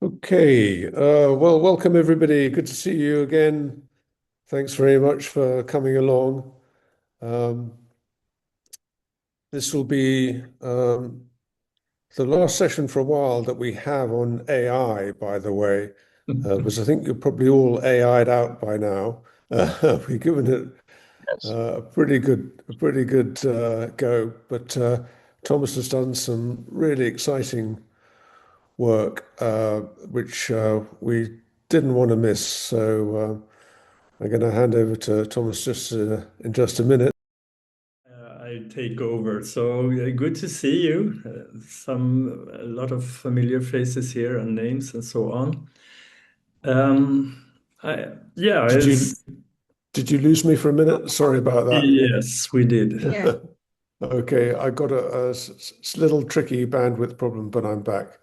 Okay, well, welcome everybody. Good to see you again. Thanks very much for coming along. Um, this will be the last session for a while that we have on AI, by the way, because I think you're probably all AI'd out by now. We've given it Yes. a pretty good go, but Thomas has done some really exciting work, which we didn't want to miss. So I'm going to hand over to Thomas just in just a minute. I take over. So good to see you. A lot of familiar faces here and names and so on. Um, yeah, Did you did you lose me for a minute? Sorry about yes, we did. Yeah. that. Okay, I got a little tricky bandwidth problem, but I'm back.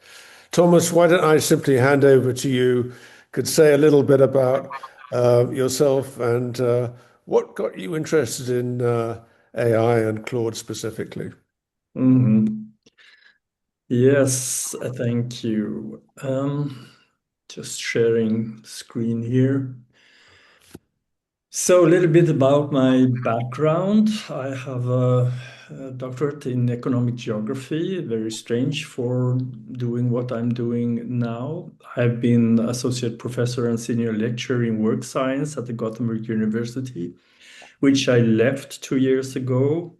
Thomas, why don't I simply hand over to you? Could say a little bit about yourself and what got you interested in AI and Claude specifically? Mhm. Yes, thank you. Just sharing screen here. So a little bit about my background. I have a doctorate in economic geography, very strange for doing what I'm doing now. I've been associate professor and senior lecturer in work science at the Gothenburg University, which I left 2 years ago.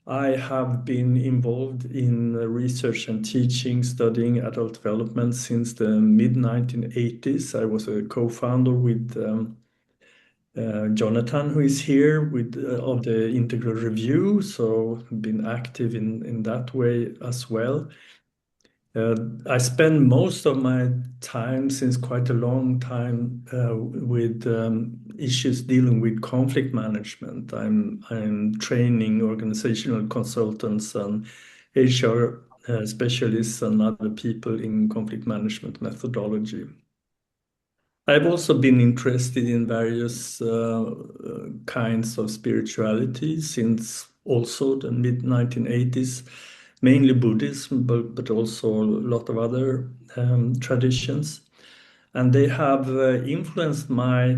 I have been involved in research and teaching, studying adult development since the mid 1980s. I was a co-founder with Jonathan, who is here with of the Integral Review, so been active in that way as well. I spend most of my time, since quite a long time, with issues dealing with conflict management. I'm training organizational consultants and HR specialists and other people in conflict management methodology. I've also been interested in various kinds of spirituality since also the mid 1980s, mainly Buddhism, but also a lot of other traditions. And they have influenced my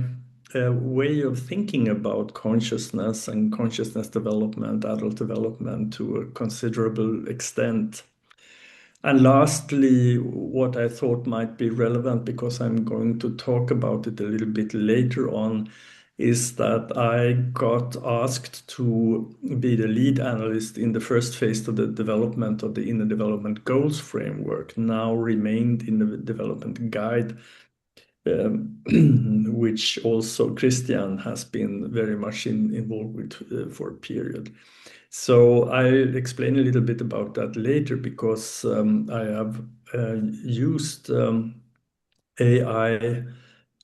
way of thinking about consciousness and consciousness development, adult development to a considerable extent. And lastly, what I thought might be relevant, because I'm going to talk about it a little bit later on, is that I got asked to be the lead analyst in the first phase of the development of the Inner Development Goals framework, now remained in the development guide, which also Christian has been very much involved with for a period. So I'll explain a little bit about that later, because I have used AI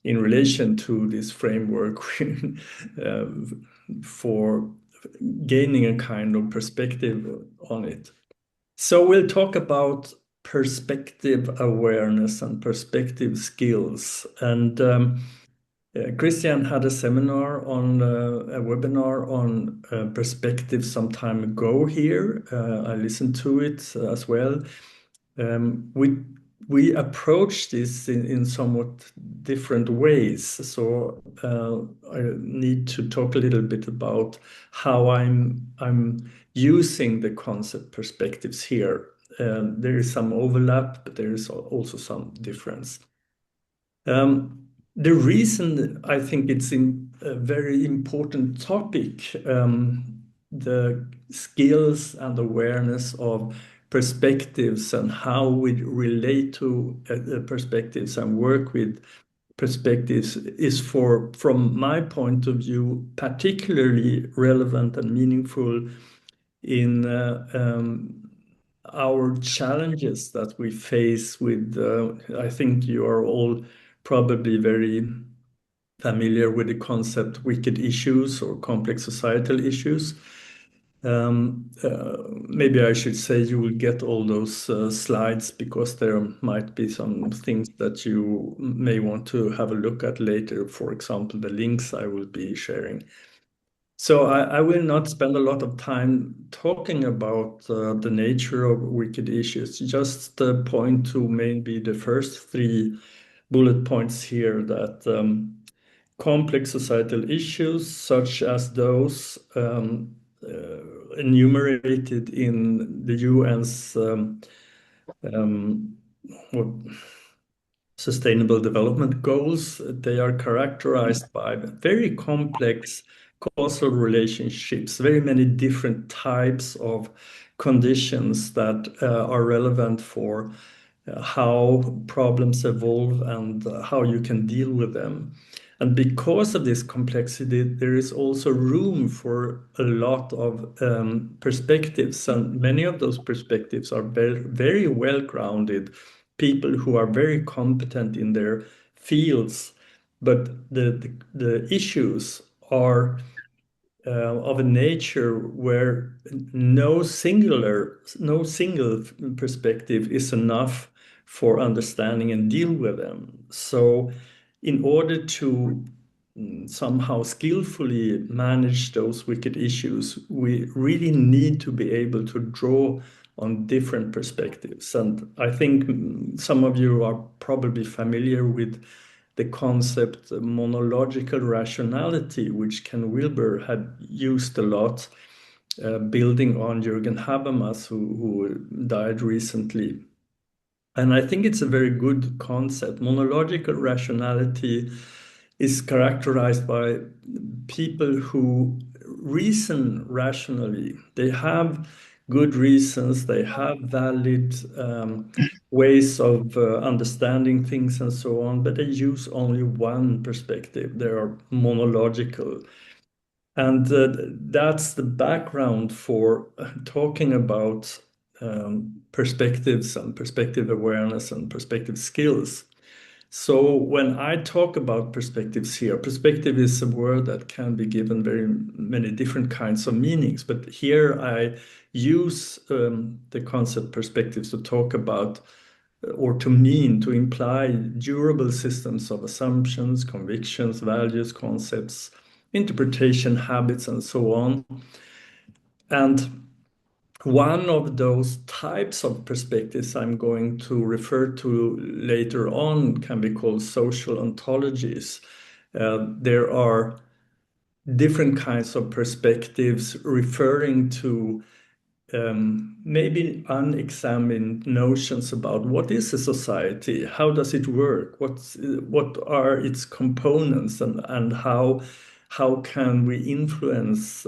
in relation to this framework uh, for gaining a kind of perspective on it. So we'll talk about perspective awareness and perspective skills. And Christian had a seminar on a webinar on perspective some time ago here. I listened to it as well. We approach this in somewhat different ways. So I need to talk a little bit about how I'm using the concept perspectives here. There is some overlap, but there is also some difference. The reason I think it's a very important topic, the skills and awareness of perspectives and how we relate to perspectives and work with perspectives, is from my point of view, particularly relevant and meaningful in our challenges that we face with, I think you are all probably very familiar with the concept wicked issues or complex societal issues. Maybe I should say you will get all those slides, because there might be some things that you may want to have a look at later. For example, the links I will be sharing. So I will not spend a lot of time talking about the nature of wicked issues, just point to maybe the first three bullet points here that complex societal issues, such as those enumerated in the UN's um, what Sustainable Development Goals, they are characterized by very complex causal relationships, very many different types of conditions that are relevant for how problems evolve and how you can deal with them. And because of this complexity, there is also room for a lot of perspectives, and many of those perspectives are very, very well grounded people who are very competent in their fields, but the issues are of a nature where no single perspective is enough for understanding and deal with them. So, in order to somehow skillfully manage those wicked issues, we really need to be able to draw on different perspectives. And I think some of you are probably familiar with the concept monological rationality, which Ken Wilber had used a lot, building on Jürgen Habermas, who died recently. And I think it's a very good concept. Monological rationality is characterized by people who reason rationally. They have good reasons, they have valid ways of understanding things and so on, but they use only one perspective. They are monological. And that's the background for talking about perspectives and perspective awareness and perspective skills. So when I talk about perspectives here, perspective is a word that can be given very many different kinds of meanings. But here I use the concept perspectives to talk about or to mean, to imply durable systems of assumptions, convictions, values, concepts, interpretation, habits, and so on. And one of those types of perspectives I'm going to refer to later on can be called social ontologies. There are different kinds of perspectives referring to maybe unexamined notions about what is a society, how does it work, what are its components, and how can we influence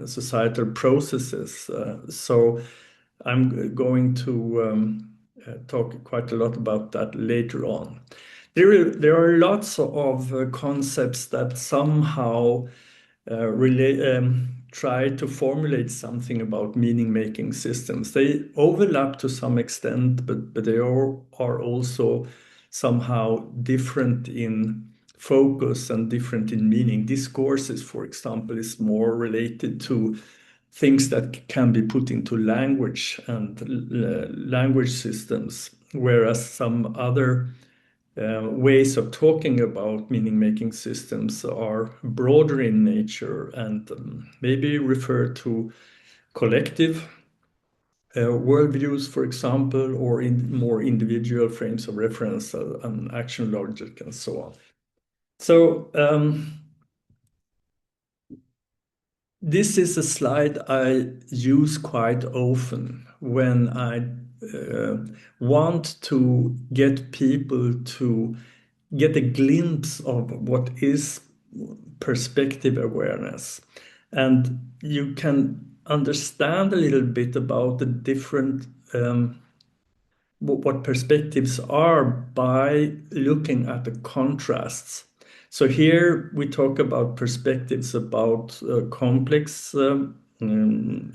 societal processes. So I'm going to talk quite a lot about that later on. There are lots of concepts that somehow try to formulate something about meaning-making systems. They overlap to some extent, but they are also somehow different in focus and different in meaning. Discourses, for example, is more related to things that can be put into language and language systems, whereas some other ways of talking about meaning-making systems are broader in nature and maybe refer to collective worldviews, for example, or in more individual frames of reference and action logic and so on. So this is a slide I use quite often when I want to get people to get a glimpse of what is perspective awareness. And you can understand a little bit about the different what perspectives are by looking at the contrasts. So here we talk about perspectives about complex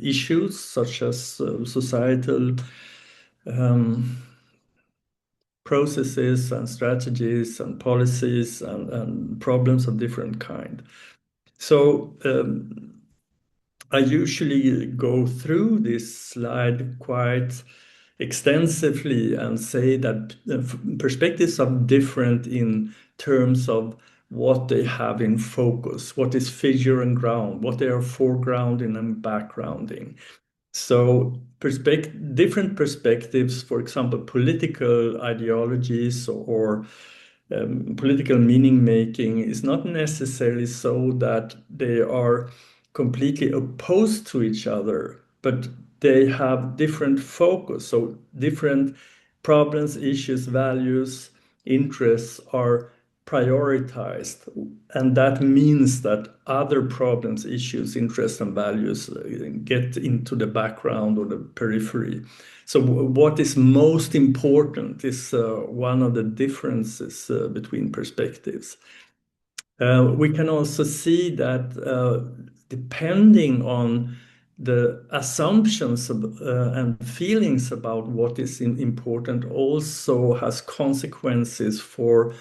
issues such as societal processes and strategies and policies and problems of different kind. So I usually go through this slide quite extensively and say that perspectives are different in terms of what they have in focus, what is figure and ground, what they are foregrounding and backgrounding. So different perspectives, for example, political ideologies or political meaning making is not necessarily so that they are completely opposed to each other, but they have different focus. So different problems, issues, values, interests are prioritized. And that means that other problems, issues, interests, and values get into the background or the periphery. So what is most important is one of the differences between perspectives. We can also see that depending on the assumptions and feelings about what is important also has consequences for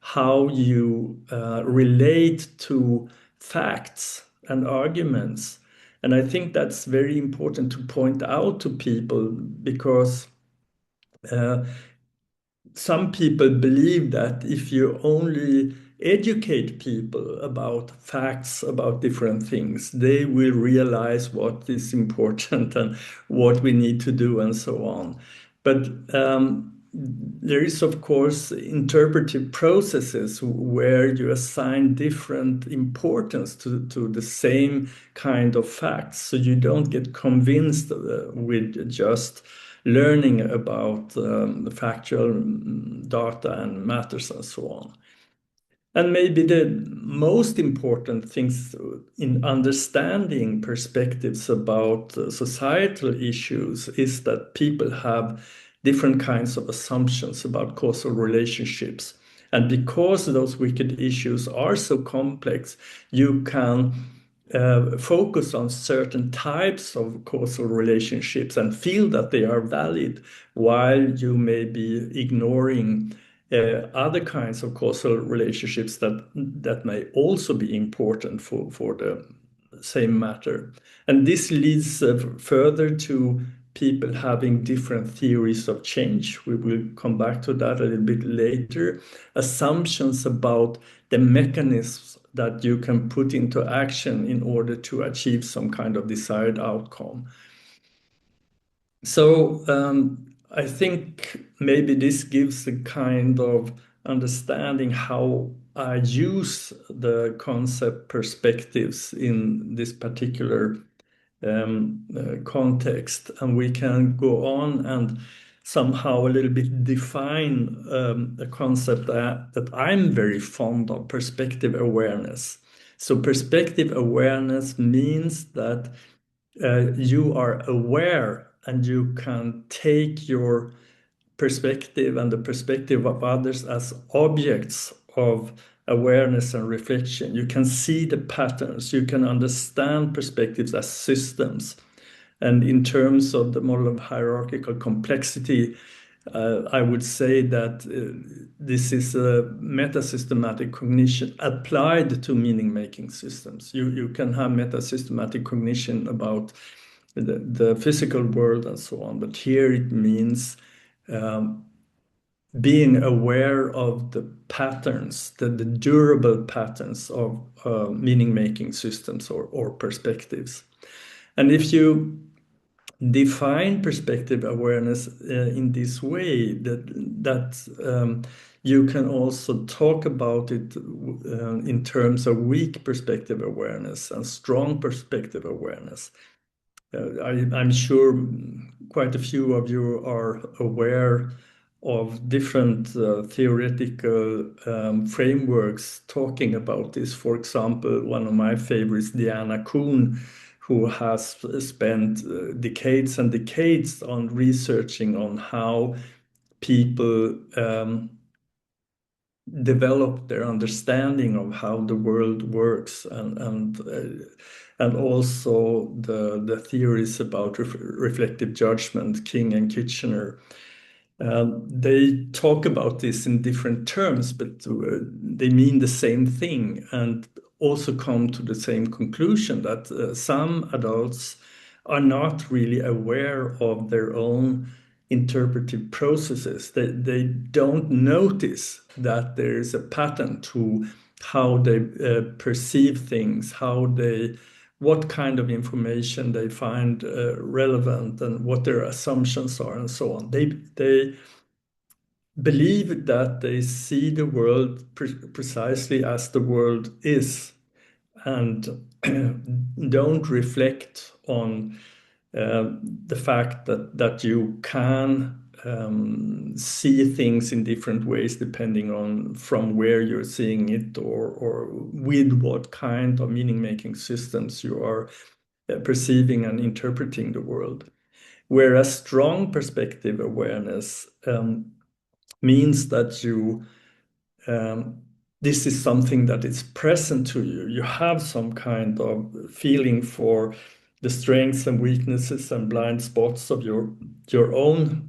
how you relate to facts and arguments. And I think that's very important to point out to people because uh, some people believe that if you only educate people about facts about different things, they will realize what is important and what we need to do and so on. But there is, of course, interpretive processes where you assign different importance to the same kind of facts. So you don't get convinced with just learning about the factual data and matters and so on. And maybe the most important things in understanding perspectives about societal issues is that people have different kinds of assumptions about causal relationships. And because those wicked issues are so complex, you can focus on certain types of causal relationships and feel that they are valid, while you may be ignoring other kinds of causal relationships that may also be important for the same matter. And this leads further to people having different theories of change. We will come back to that a little bit later. Assumptions about the mechanisms that you can put into action in order to achieve some kind of desired outcome. So I think maybe this gives a kind of understanding how I use the concept perspectives in this particular context. And we can go on and somehow a little bit define a concept that I'm very fond of, perspective awareness. So perspective awareness means that you are aware and you can take your perspective and the perspective of others as objects of awareness and reflection. You can see the patterns, you can understand perspectives as systems. And in terms of the model of hierarchical complexity, I would say that this is a meta-systematic cognition applied to meaning-making systems. You can have meta-systematic cognition about the physical world and so on, but here it means being aware of the patterns, the durable patterns of meaning-making systems or perspectives. And if you define perspective awareness in this way, that you can also talk about it in terms of weak perspective awareness and strong perspective awareness. I'm sure quite a few of you are aware of different theoretical frameworks talking about this. For example, one of my favorites, Diana Kuhn, who has spent decades and decades on researching on how people develop their understanding of how the world works and also the theories about reflective judgment, King and Kitchener. They talk about this in different terms, but they mean the same thing and also come to the same conclusion that some adults are not really aware of their own interpretive processes. They don't notice that there is a pattern to how they perceive things, what kind of information they find relevant, and what their assumptions are, and so on. They believe that they see the world precisely as the world is, and don't reflect on the fact that you can see things in different ways depending on from where you're seeing it, or with what kind of meaning-making systems you are perceiving and interpreting the world. Whereas strong perspective awareness means that this is something that is present to you. You have some kind of feeling for the strengths and weaknesses and blind spots of your own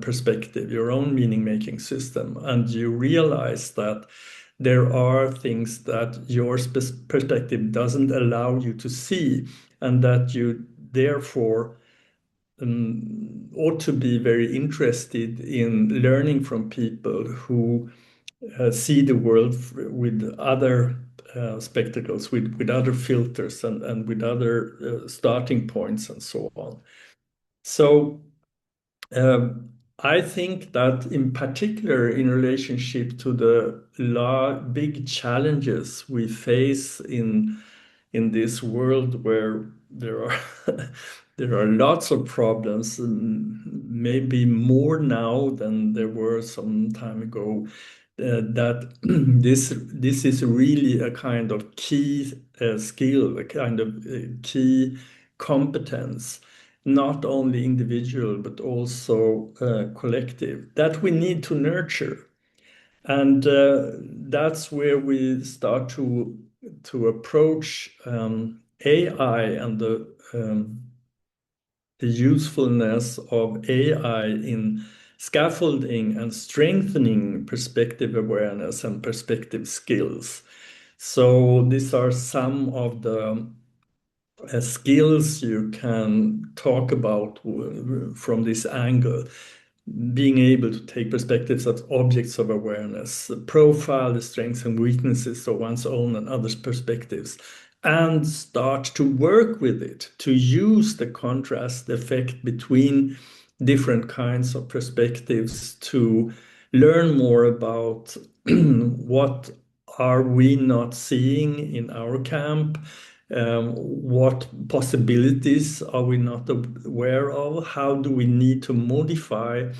perspective, your own meaning-making system, and you realize that there are things that your perspective doesn't allow you to see, and that you therefore ought to be very interested in learning from people who see the world with other spectacles, with other filters, and with other starting points, and so on. So I think that in particular in relationship to the big challenges we face in this world, where there are there are lots of problems, maybe more now than there were some time ago, that this is really a kind of key skill, a kind of key competence, not only individual but also collective, that we need to nurture. And that's where we start to approach AI and the usefulness of AI in scaffolding and strengthening perspective awareness and perspective skills. So these are some of the skills you can talk about from this angle. Being able to take perspectives as objects of awareness, profile the strengths and weaknesses of one's own and others' perspectives, and start to work with it, to use the contrast effect between different kinds of perspectives to learn more about what are we not seeing in our camp, what possibilities are we not aware of, how do we need to modify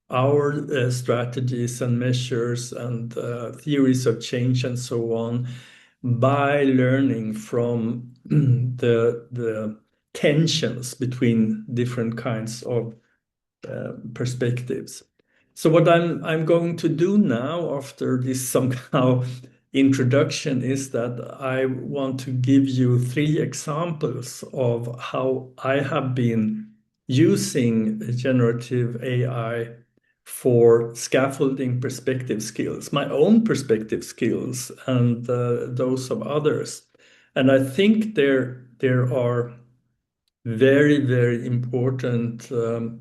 our strategies and measures and theories of change and so on, by learning from the tensions between different kinds of perspectives. So what I'm going to do now, after this somehow introduction, is that I want to give you 3 examples of how I have been using generative AI for scaffolding perspective skills, my own perspective skills, and those of others. And I think there are very, very important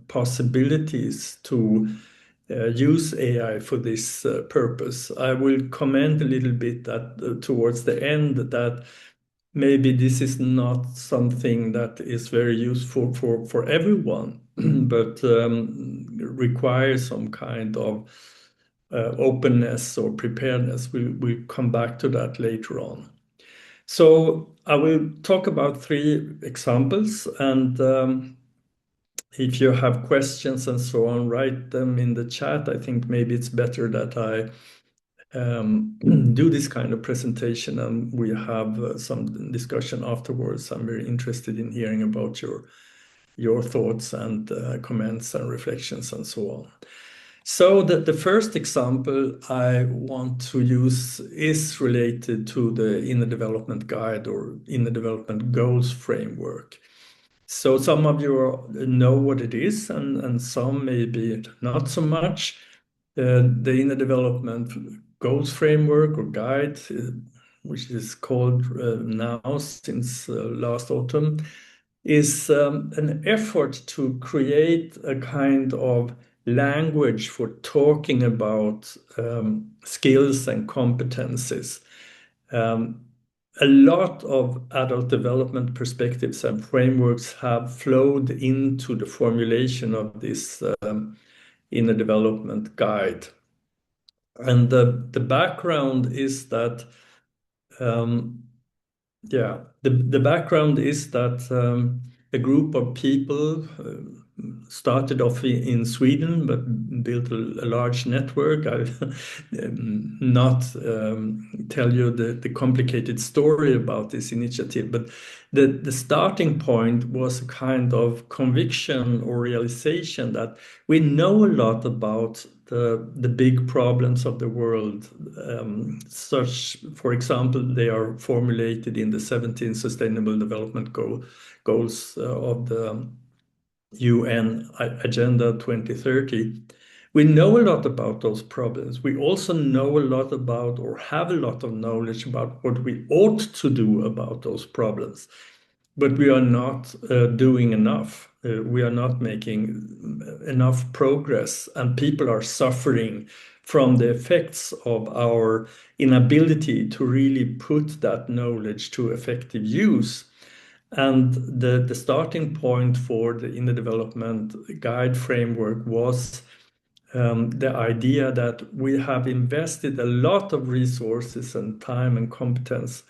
possibilities to use AI for this purpose. I will comment a little bit that towards the end, that maybe this is not something that is very useful for everyone, but requires some kind of openness or preparedness. We'll come back to that later on. So I will talk about 3 examples, and if you have questions and so on, write them in the chat. I think maybe it's better that I do this kind of presentation and we have some discussion afterwards. I'm very interested in hearing about your thoughts and comments and reflections and so on. So the first example I want to use is related to the Inner Development Guide or Inner Development Goals framework. So some of you know what it is, and some maybe not so much. The Inner Development Goals framework or guide, which is called now since last autumn, is an effort to create a kind of language for talking about skills and competencies Um, a lot of adult development perspectives and frameworks have flowed into the formulation of this inner development guide. And the background is that um, the background is that a group of people started off in Sweden, but built a large network. I'll not tell you the complicated story about this initiative, but the starting point was a kind of conviction or realization that we know a lot about the big problems of the world. Such, for example, they are formulated in the 17 Sustainable Development Goals of the UN Agenda 2030. We know a lot about those problems. We also know a lot about, or have a lot of knowledge about, what we ought to do about those problems. But we are not doing enough. We are not making enough progress, and people are suffering from the effects of our inability to really put that knowledge to effective use. And the starting point for the inner development guide framework was the idea that we have invested a lot of resources and time and competence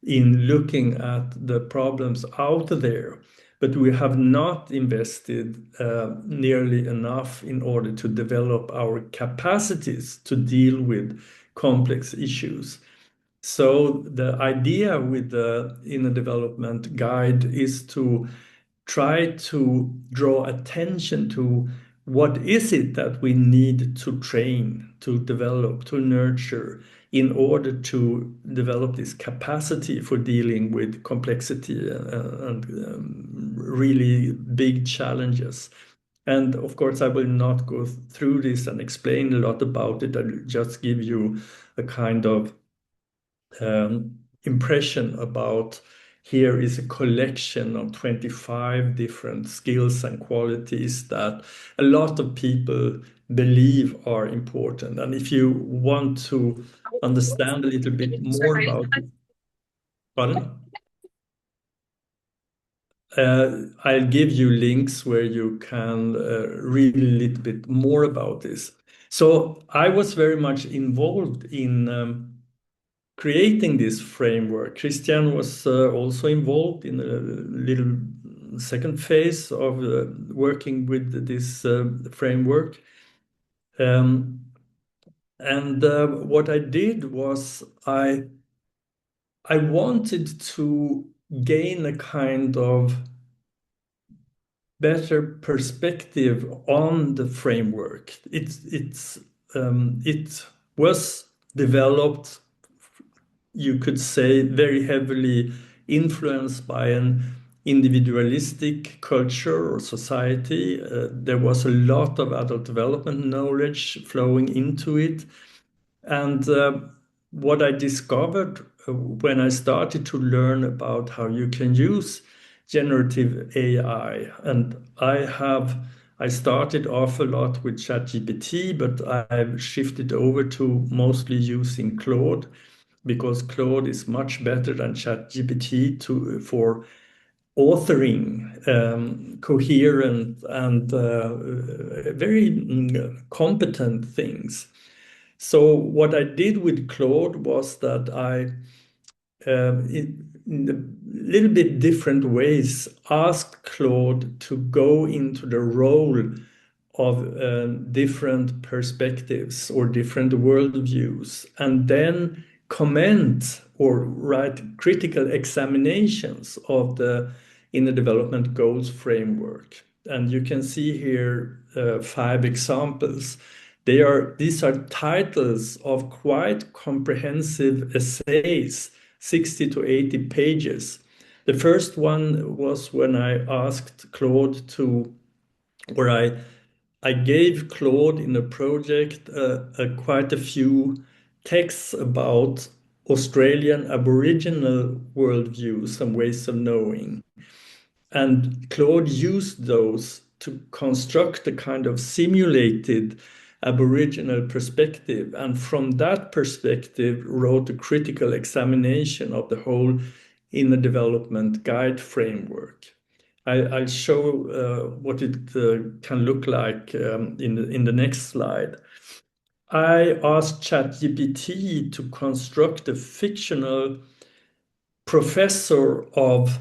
in looking at the problems out there, but we have not invested nearly enough in order to develop our capacities to deal with complex issues. So the idea with the inner development guide is to try to draw attention to what is it that we need to train, to develop, to nurture in order to develop this capacity for dealing with complexity and really big challenges. And of course, I will not go through this and explain a lot about it. I'll just give you a kind of impression about here is a collection of 25 different skills and qualities that a lot of people believe are important. And if you want to understand a little bit more about it, pardon? I'll give you links where you can read a little bit more about this. So I was very much involved in creating this framework. Christian was also involved in a little second phase of working with this framework. And what I did was I wanted to gain a kind of better perspective on the framework. It was developed, you could say, very heavily influenced by an individualistic culture or society. There was a lot of adult development knowledge flowing into it. And what I discovered when I started to learn about how you can use generative AI, and I started off a lot with ChatGPT, but I've shifted over to mostly using Claude because Claude is much better than ChatGPT for authoring coherent and very competent things. So what I did with Claude was that I, in a little bit different ways, asked Claude to go into the role of different perspectives or different worldviews, and then comment or write critical examinations of the inner development goals framework. And you can see here 5 examples. These are titles of quite comprehensive essays, 60 to 80 pages. The first one was when I asked Claude to, where I gave Claude in a project quite a few texts about Australian Aboriginal worldviews and ways of knowing. And Claude used those to construct a kind of simulated Aboriginal perspective, and from that perspective wrote a critical examination of the whole inner development guide framework. I'll show what it can look like in the next slide. I asked ChatGPT to construct a fictional professor of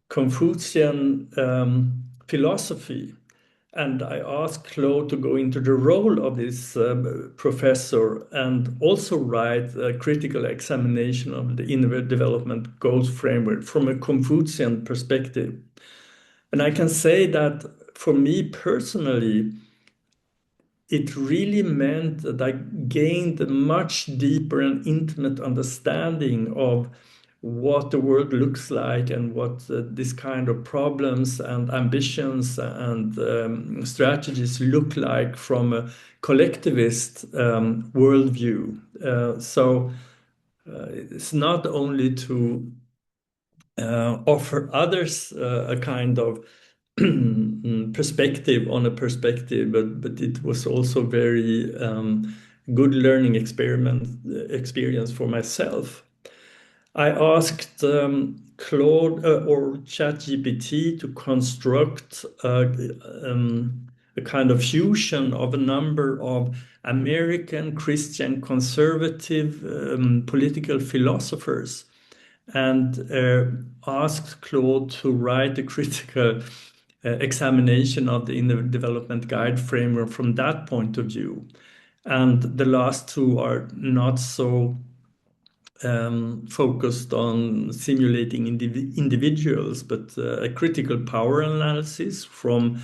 Confucian philosophy. And I asked Claude to go into the role of this professor and also write a critical examination of the inner development goals framework from a Confucian perspective. And I can say that for me personally, it really meant that I gained a much deeper and intimate understanding of what the world looks like and what this kind of problems and ambitions and strategies look like from a collectivist worldview. So it's not only to offer others a kind of perspective on a perspective, but it was also very good learning experience for myself. I asked Claude or ChatGPT to construct a kind of fusion of a number of American Christian conservative political philosophers and asked Claude to write a critical examination of the inner development guide framework from that point of view. And the last two are not so focused on simulating individuals, but a critical power analysis from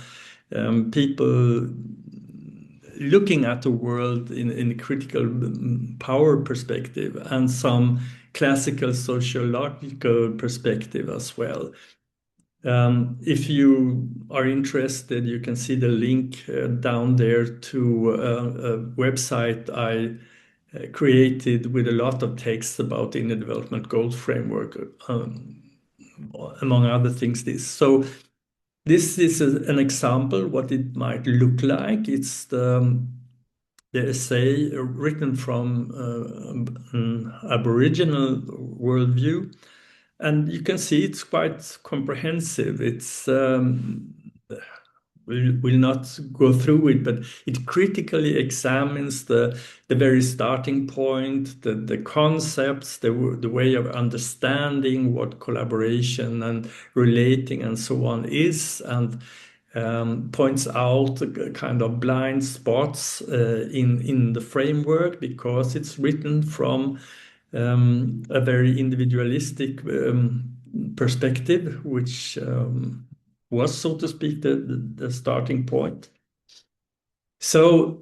people looking at the world in a critical power perspective and some classical sociological perspective as well. If you are interested, you can see the link down there to a website I created with a lot of text about the inner development goals framework, among other things. This is an example what it might look like. It's the essay written from an Aboriginal worldview. And you can see it's quite comprehensive. It's we'll not go through it, but it critically examines the very starting point, the concepts, the way of understanding what collaboration and relating and so on is, and points out kind of blind spots in the framework because it's written from a very individualistic perspective, which was, so to speak, the starting point. So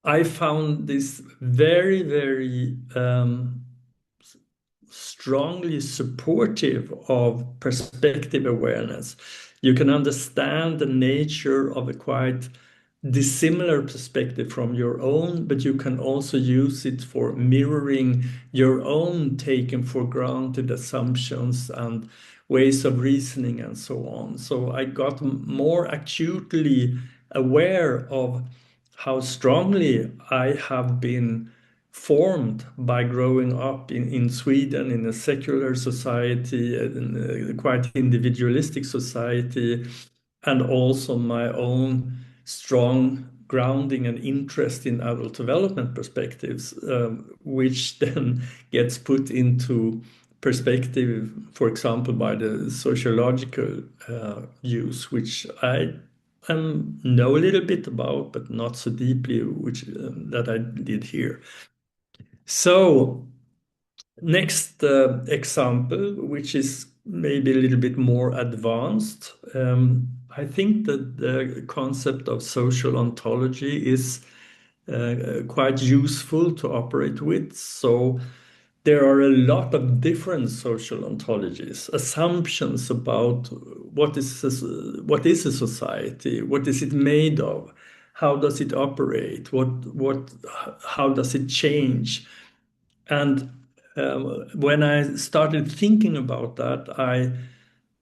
I found this very, very strongly supportive of perspective awareness. You can understand the nature of a quite dissimilar perspective from your own, but you can also use it for mirroring your own taken for granted assumptions and ways of reasoning and so on. So I got more acutely aware of how strongly I have been formed by growing up in Sweden in a secular society, in a quite individualistic society, and also my own strong grounding and interest in adult development perspectives, which then gets put into perspective, for example, by the sociological views, which I know a little bit about, but not so deeply, which that I did here. So next example, which is maybe a little bit more advanced, I think that the concept of social ontology is quite useful to operate with. So there are a lot of different social ontologies, assumptions about what is a society, what is it made of, how does it operate, how does it change, and when I started thinking about that, I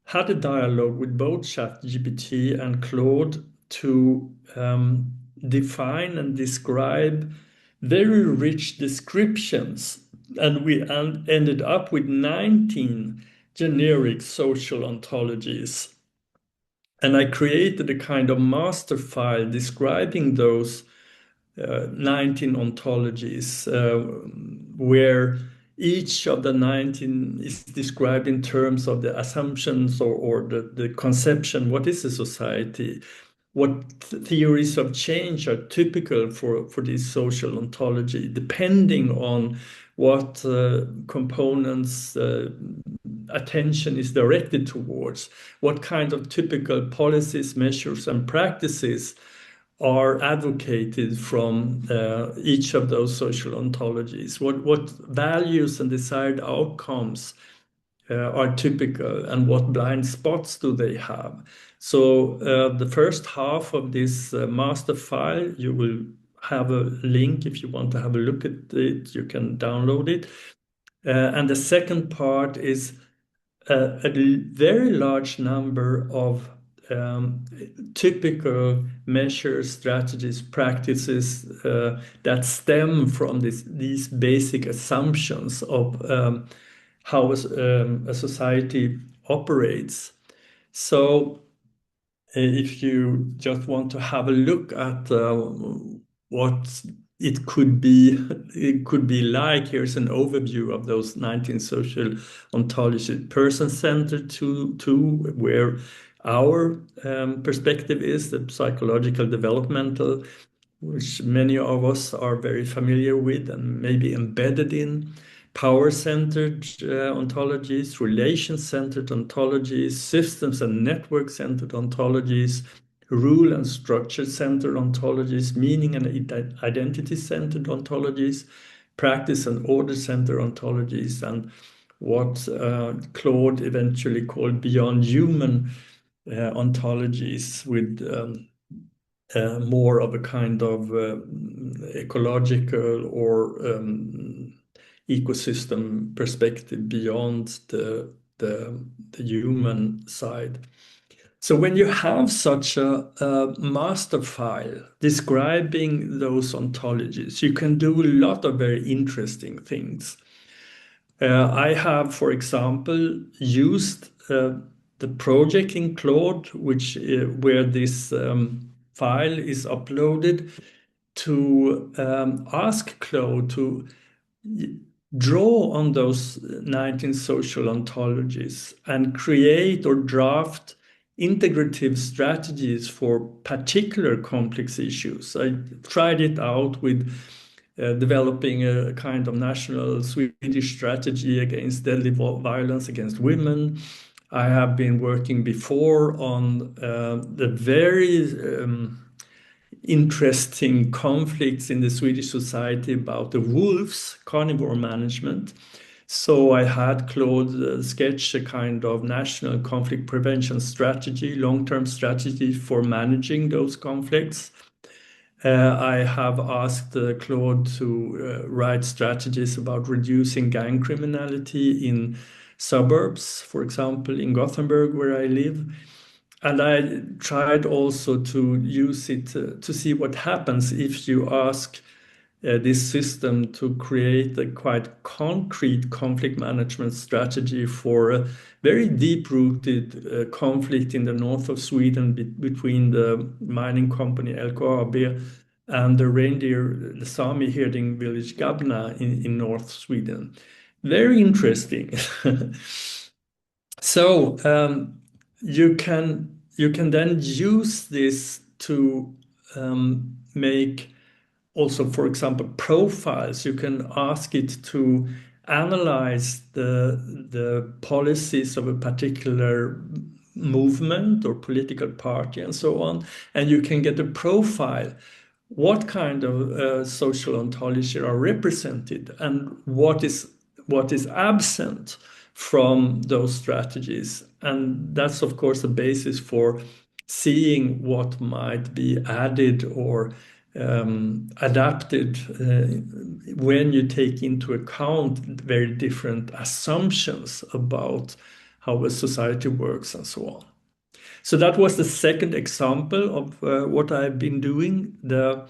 had a dialogue with both ChatGPT and Claude to define and describe very rich descriptions, and we ended up with 19 generic social ontologies. And I created a kind of master file describing those 19 ontologies, where each of the 19 is described in terms of the assumptions or the conception. What is a society? What theories of change are typical for this social ontology, depending on what components attention is directed towards, what kind of typical policies, measures, and practices are advocated from each of those social ontologies, what values and desired outcomes are typical, and what blind spots do they have. So the first half of this master file, you will have a link if you want to have a look at it, you can download it. And the second part is a very large number of typical measures, strategies, practices that stem from these basic assumptions of how a society operates. So if you just want to have a look at what it could be like, here's an overview of those 19 social ontologies. Person-centered too, where our perspective is the psychological developmental, which many of us are very familiar with and maybe embedded in. Power-centered ontologies, relation-centered ontologies, systems and network-centered ontologies, rule and structure-centered ontologies, meaning and identity-centered ontologies, practice and order-centered ontologies, and what Claude eventually called beyond human ontologies, with more of a kind of ecological or ecosystem perspective beyond the human side. So when you have such a master file describing those ontologies, you can do a lot of very interesting things. I have, for example, used the project in Claude, where this file is uploaded, to ask Claude to draw on those 19 social ontologies and create or draft integrative strategies for particular complex issues. I tried it out with developing a kind of national Swedish strategy against deadly violence against women. I have been working before on the very interesting conflicts in the Swedish society about the wolves, carnivore management. So I had Claude sketch a kind of national conflict prevention strategy, long-term strategy for managing those conflicts. I have asked Claude to write strategies about reducing gang criminality in suburbs, for example, in Gothenburg, where I live. And I tried also to use it to see what happens if you ask this system to create a quite concrete conflict management strategy for a very deep-rooted conflict in the north of Sweden between the mining company LKAB and the reindeer, the Sami herding village Gabna in North Sweden. Very interesting. So you can then use this to make also, for example, profiles. You can ask it to analyze the policies of a particular movement or political party and so on, and you can get a profile. What kind of social ontology are represented, and what is absent from those strategies? And that's, of course, the basis for seeing what might be added or adapted when you take into account very different assumptions about how a society works and so on. So that was the second example of what I've been doing. The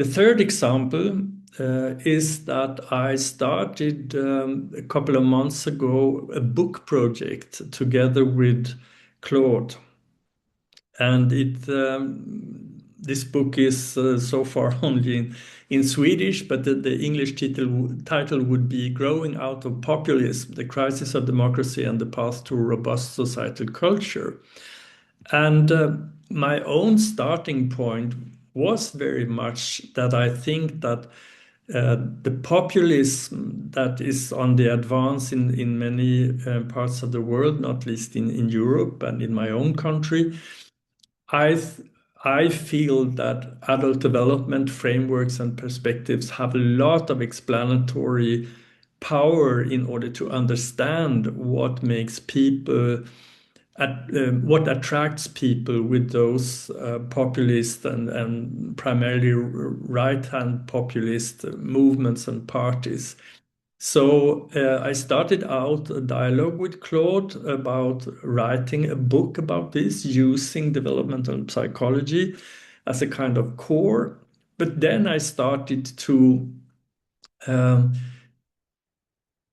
third example is that I started a couple of months ago a book project together with Claude. And this book is so far only in Swedish, but the English title would be Growing Out of Populism, The Crisis of Democracy and the Path to Robust Societal Culture. And my own starting point was very much that I think that the populism that is on the advance in many parts of the world, not least in Europe and in my own country, I th- I feel that adult development frameworks and perspectives have a lot of explanatory power in order to understand what makes people what attracts people with those populist and primarily right-hand populist movements and parties. So I started out a dialogue with Claude about writing a book about this using developmental psychology as a kind of core. But then I started um,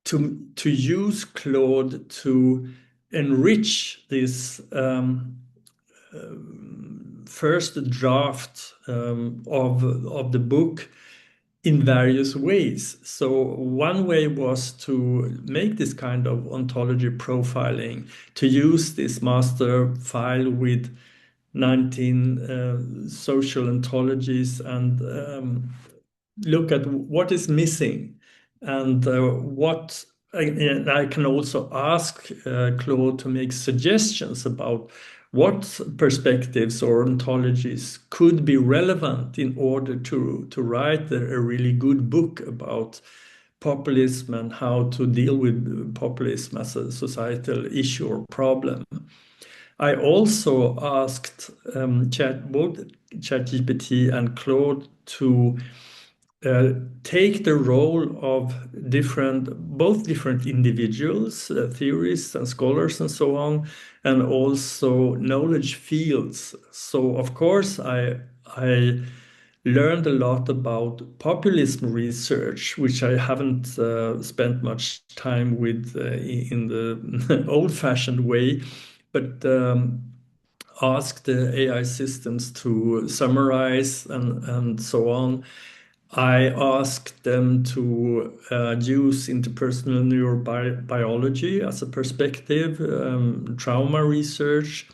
to use Claude to enrich this first draft of the book in various ways. So one way was to make this kind of ontology profiling, to use this master file with 19 social ontologies and look at what is missing and what I can also ask Claude to make suggestions about what perspectives or ontologies could be relevant in order to write a really good book about populism and how to deal with populism as a societal issue or problem. I also asked both ChatGPT and Claude to take the role of both different individuals, theorists and scholars and so on, and also knowledge fields. So of course I learned a lot about populism research, which I haven't spent much time with in the old-fashioned way, but asked the AI systems to summarize and so on. I asked them to use interpersonal neurobiology as a perspective, trauma research.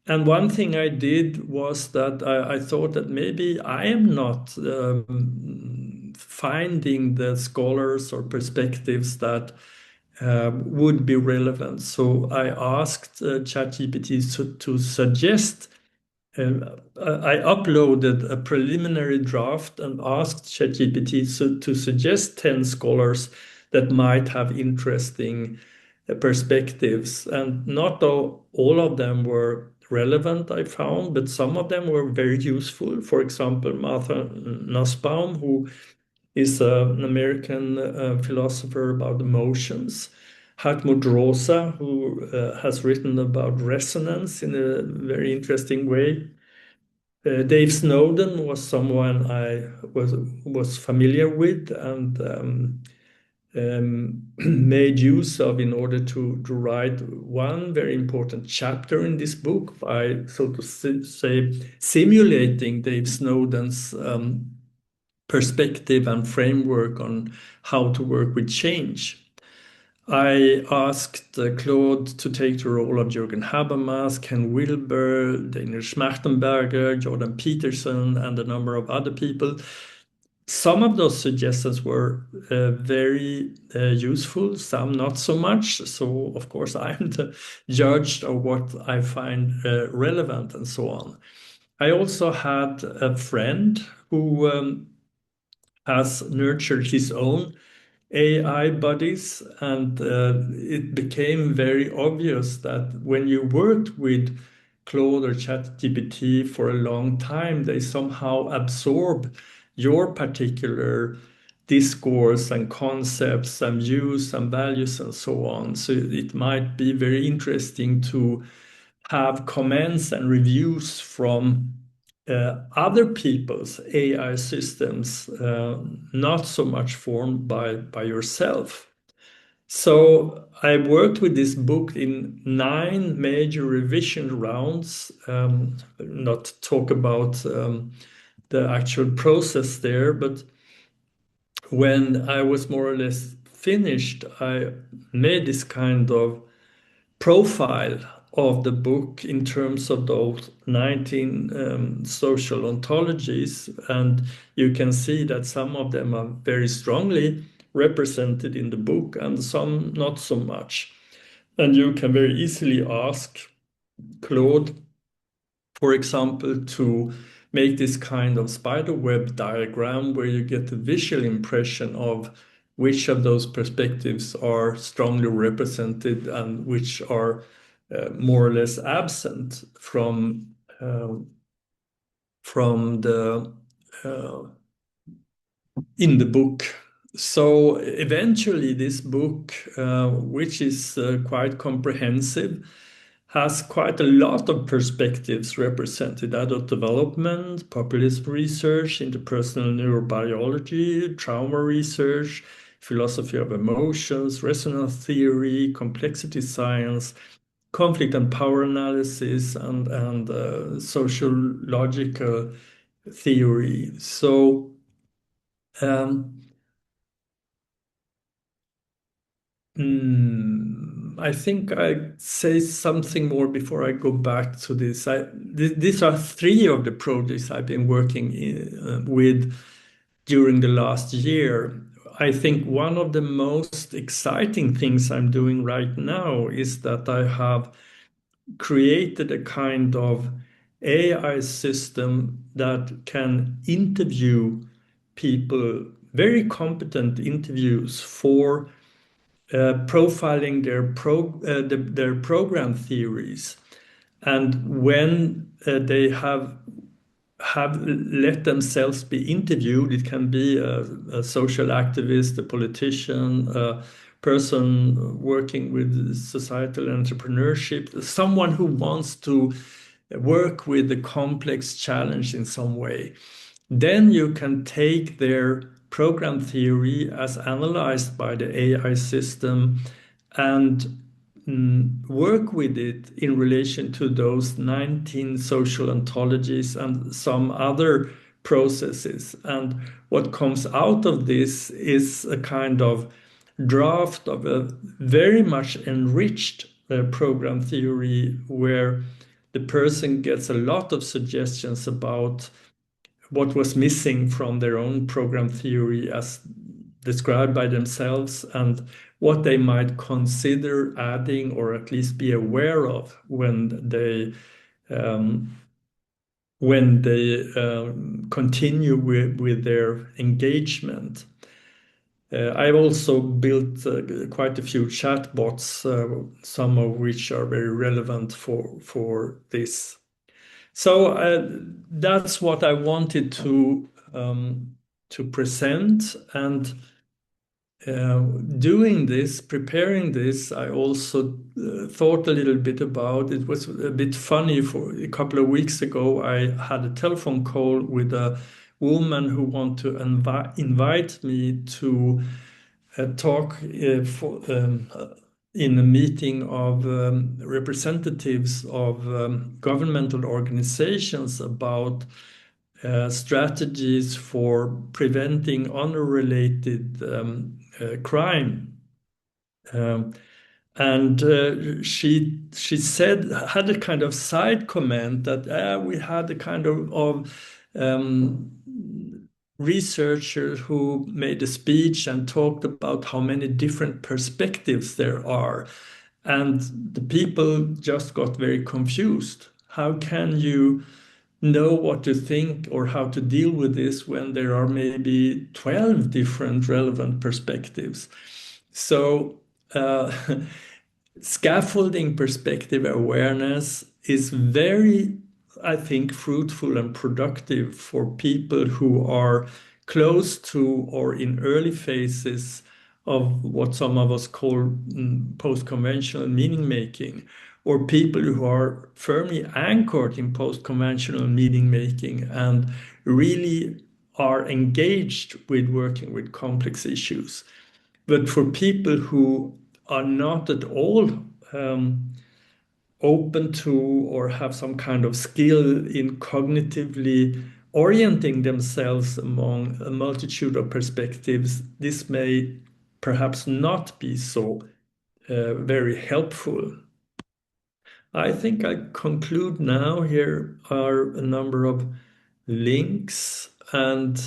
And one thing I did was that I thought that maybe I am not finding the scholars or perspectives that would be relevant. So I asked ChatGPT to suggest I uploaded a preliminary draft and asked ChatGPT to suggest 10 scholars that might have interesting perspectives. And not all of them were relevant, I found, but some of them were very useful. For example, Martha Nussbaum, who is an American philosopher about emotions. Hartmut Rosa, who has written about resonance in a very interesting way. Dave Snowden was someone I was familiar with and made use of in order to write one very important chapter in this book by, so to say, simulating Dave Snowden's perspective and framework on how to work with change. I asked Claude to take the role of Jürgen Habermas, Ken Wilber, Daniel Schmachtenberger, Jordan Peterson, and a number of other people. Some of those suggestions were very useful, some not so much. So, of course, I'm the judge of what I find relevant and so on. I also had a friend who has nurtured his own AI buddies, and it became very obvious that when you worked with Claude or ChatGPT for a long time, they somehow absorb your particular discourse and concepts and views and values and so on. So it might be very interesting to have comments and reviews from other people's AI systems, not so much formed by yourself. So I worked with this book in 9 major revision rounds. Not talk about the actual process there, but when I was more or less finished, I made this kind of profile of the book in terms of those 19 social ontologies. And you can see that some of them are very strongly represented in the book and some not so much. And you can very easily ask Claude, for example, to make this kind of spider web diagram where you get a visual impression of which of those perspectives are strongly represented and which are more or less absent from the in the book. So eventually, this book, which is quite comprehensive, has quite a lot of perspectives represented: adult development, populist research, interpersonal neurobiology, trauma research, philosophy of emotions, resonance theory, complexity science, conflict and power analysis, and sociological theory. So um, I think I say something more before I go back to this. These are 3 of the projects I've been working with during the last year. I think one of the most exciting things I'm doing right now is that I have created a kind of AI system that can interview people, very competent interviews for profiling their program theories. And when they have let themselves be interviewed, it can be a social activist, a politician, a person working with societal entrepreneurship, someone who wants to work with the complex challenge in some way. Then you can take their program theory as analyzed by the AI system and work with it in relation to those 19 social ontologies and some other processes. And what comes out of this is a kind of draft of a very much enriched program theory where the person gets a lot of suggestions about what was missing from their own program theory as described by themselves and what they might consider adding or at least be aware of when they continue with their engagement. I've also built quite a few chatbots, some of which are very relevant for this. So that's what I wanted to present. And doing this, preparing this, I also thought a little bit about it. Was a bit funny. For a couple of weeks ago, I had a telephone call with a woman who wanted to invite me to talk in a meeting of representatives of governmental organizations about strategies for preventing honor-related crime. And she said, had a kind of side comment that we had a kind of researcher who made a speech and talked about how many different perspectives there are. And the people just got very confused. How can you know what to think or how to deal with this when there are maybe 12 different relevant perspectives? So scaffolding perspective awareness is very, I think, fruitful and productive for people who are close to or in early phases of what some of us call post-conventional meaning making, or people who are firmly anchored in post-conventional meaning making and really are engaged with working with complex issues. But for people who are not at all open to or have some kind of skill in cognitively orienting themselves among a multitude of perspectives, this may perhaps not be so very helpful. I think I conclude now. Here are a number of links, and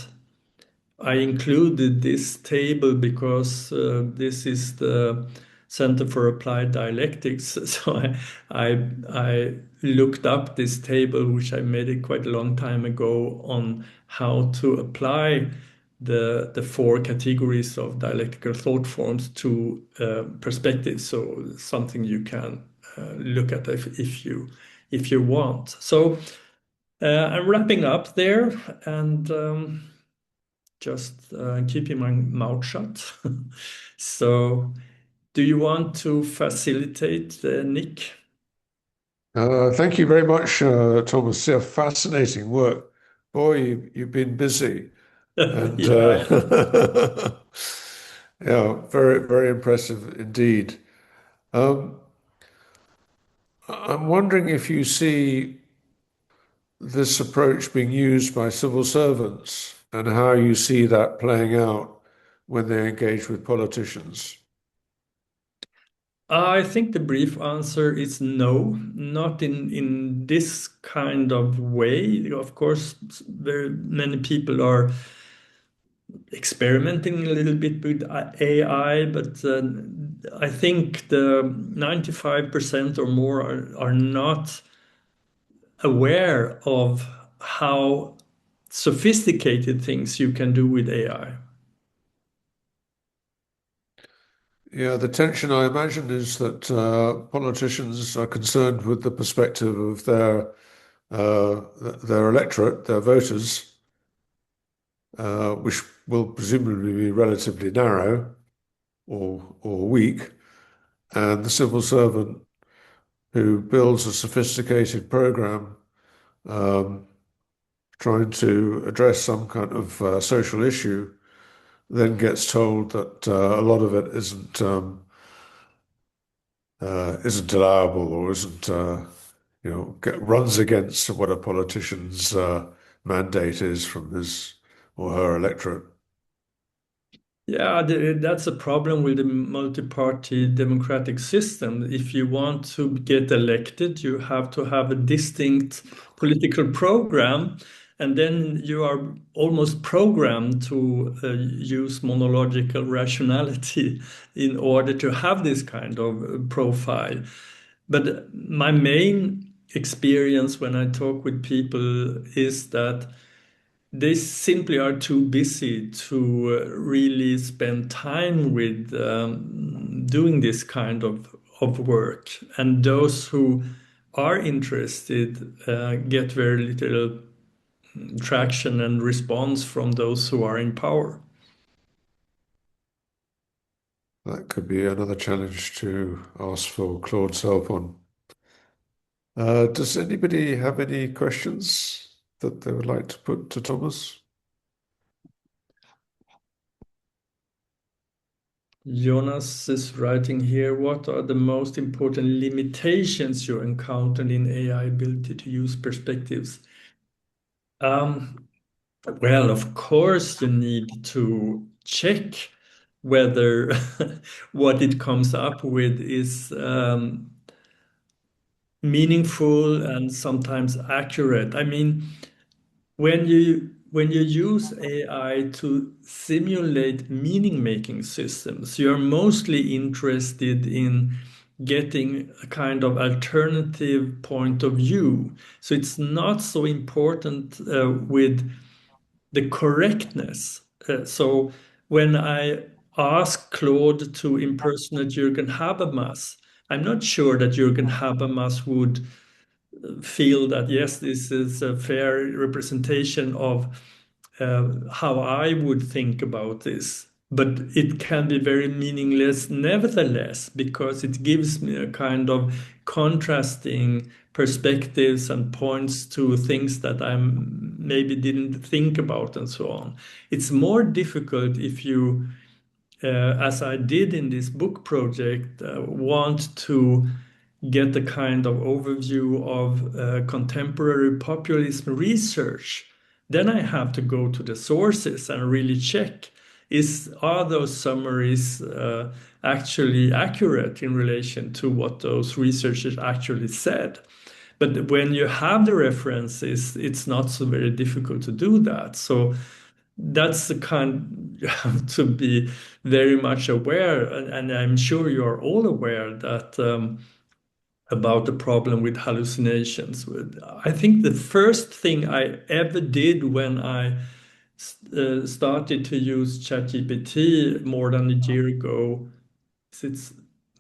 I included this table because this is the Center for Applied Dialectics. So I looked up this table, which I made it quite a long time ago, on how to apply the four categories of dialectical thought forms to perspectives. So something you can look at if you want. So I'm wrapping up there, and just keeping my mouth shut. So, do you want to facilitate, Nick? Thank you very much, Thomas. Yeah, fascinating work. Boy, you've been busy. And Yeah. yeah, very, very impressive indeed. Um, I'm wondering if you see this approach being used by civil servants and how you see that playing out when they engage with politicians. I think the brief answer is no, not in this kind of way. Of course, very many people are experimenting a little bit with AI, but I think the 95% or more are not aware of how sophisticated things you can do with AI. Yeah, the tension I imagine is that politicians are concerned with the perspective of uh, their electorate, their voters, which will presumably be relatively narrow or weak, and the civil servant who builds a sophisticated program um, trying to address some kind of social issue then gets told that a lot of it isn't allowable or isn't runs against what a politician's mandate is from his or her electorate. Yeah, that's a problem with the multi-party democratic system. If you want to get elected, you have to have a distinct political program, and then you are almost programmed to use monological rationality in order to have this kind of profile. But my main experience when I talk with people is that they simply are too busy to really spend time with doing this kind of work. And those who are interested get very little traction and response from those who are in power. That could be another challenge to ask for Claude's help on. Does anybody have any questions that they would like to put to Thomas? Jonas is writing here, what are the most important limitations you encountered in AI ability to use perspectives? Um, Well, of course, you need to check whether what it comes up with is meaningful and sometimes accurate. I mean, when you use AI to simulate meaning-making systems, you're mostly interested in getting a kind of alternative point of view. So it's not so important with the correctness. So when I ask Claude to impersonate Jürgen Habermas, I'm not sure that Jürgen Habermas would feel that, yes, this is a fair representation of how I would think about this. but it can be very meaningless nevertheless, because it gives me a kind of contrasting perspectives and points to things that I maybe didn't think about and so on. It's more difficult if you, as I did in this book project, want to get a kind of overview of contemporary populism research. Then I have to go to the sources and really check, are those summaries actually accurate in relation to what those researchers actually said? But when you have the references, it's not so very difficult to do that. So that's the kind you have to be very much aware, and I'm sure you're all aware that about the problem with hallucinations. I think the first thing I ever did when I started to use ChatGPT more than a year ago, it's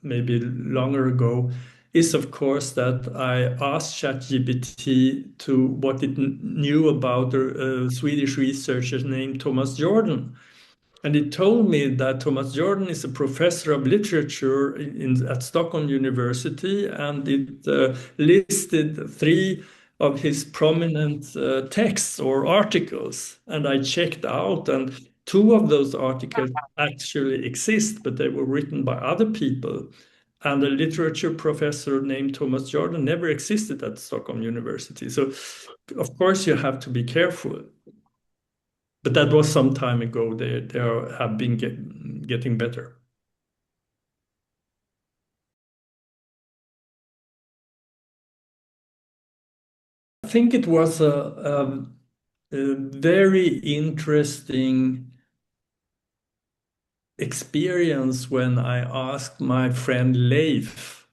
maybe longer ago, is of course that I asked ChatGPT to what it knew about a Swedish researcher named Thomas Jordan. And it told me that Thomas Jordan is a professor of literature at Stockholm University, and it listed three of his prominent texts or articles. And I checked out, and two of those articles actually exist, but they were written by other people. And a literature professor named Thomas Jordan never existed at Stockholm University. So, of course, you have to be careful. But that was some time ago. They have been getting better. I think it was a very interesting experience when I asked my friend Leif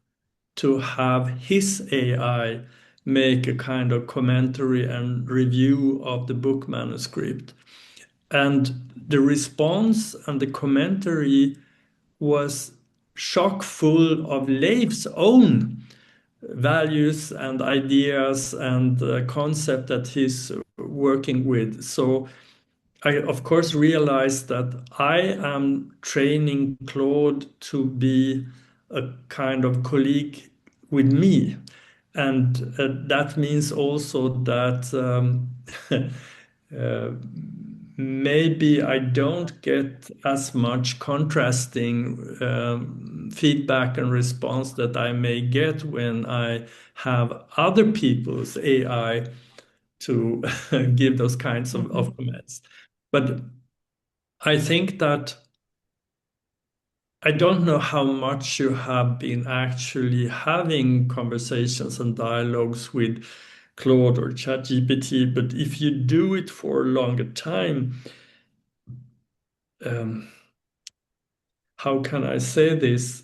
to have his AI make a kind of commentary and review of the book manuscript. And the response and the commentary was chock full of Leif's own values and ideas and concept that he's working with. So I, of course, realized that I am training Claude to be a kind of colleague with me. And that means also that uh, maybe I don't get as much contrasting feedback and response that I may get when I have other people's AI to give those kinds of comments. But I think that I don't know how much you have been actually having conversations and dialogues with Claude or ChatGPT, but if you do it for a longer time, um, how can I say this?